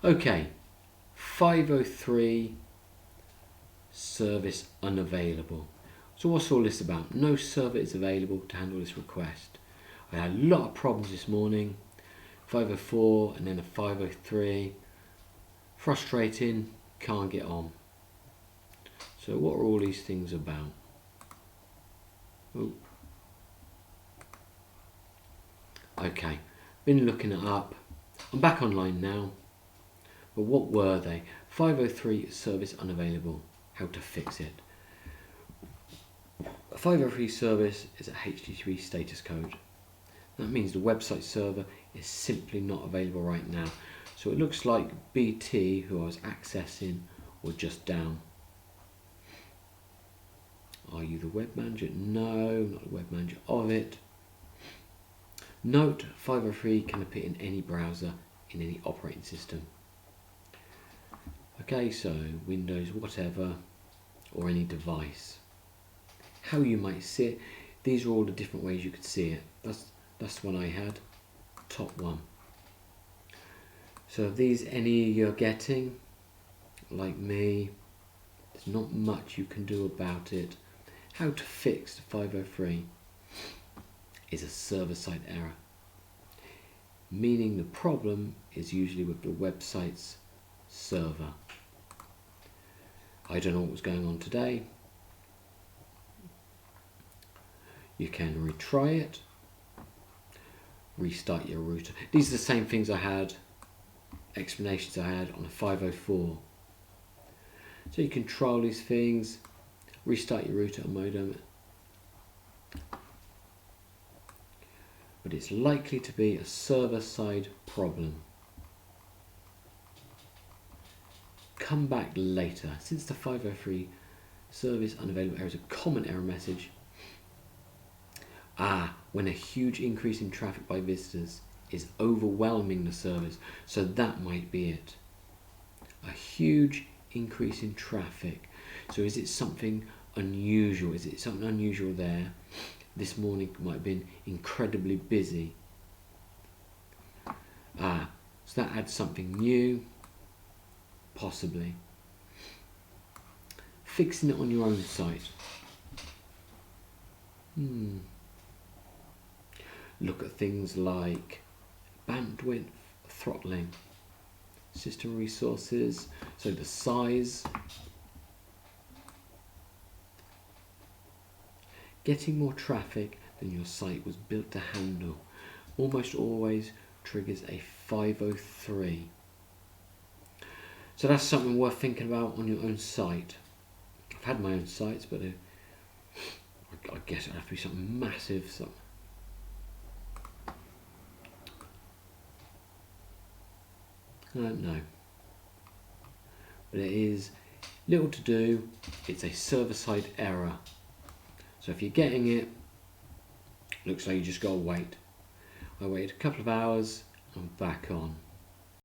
Okay, 503 service unavailable. So what's all this about? No server is available to handle this request. I had a lot of problems this morning. 504 and then a 503. Frustrating, can't get on. So what are all these things about? Ooh. Okay, been looking it up. I'm back online now. But what were they? 503 service unavailable. How to fix it. A 503 service is a HTTP status code. That means the website server is simply not available right now. So it looks like BT, who I was accessing, were just down. Are you the web manager? No, not the web manager of it. Note, 503 can appear in any browser, in any operating system. Okay, so Windows, whatever, or any device. How you might see it, these are all the different ways you could see it. That's the one I had, top one. So if these any you're getting, like me, there's not much you can do about it. How to fix the 503 is a server-side error, meaning the problem is usually with the website's server. I don't know what was going on today. You can retry it, restart your router. These are the same things I had, explanations I had on a 504. So you can trial these things, restart your router and modem. But it's likely to be a server-side problem. Come back later. Since the 503 service unavailable error is a common error message. When a huge increase in traffic by visitors is overwhelming the service. So that might be it. A huge increase in traffic. So is it something unusual? Is it something unusual there? This morning might have been incredibly busy. So that adds something new. Possibly. Fixing it on your own site. Look at things like bandwidth throttling, system resources, so the size. Getting more traffic than your site was built to handle almost always triggers a 503. So that's something worth thinking about on your own site. I've had my own sites, but I guess it'd have to be something massive. I don't know. But it is little to do. It's a server-side error. So if you're getting it, looks like you just got to wait. I waited a couple of hours, I'm back on.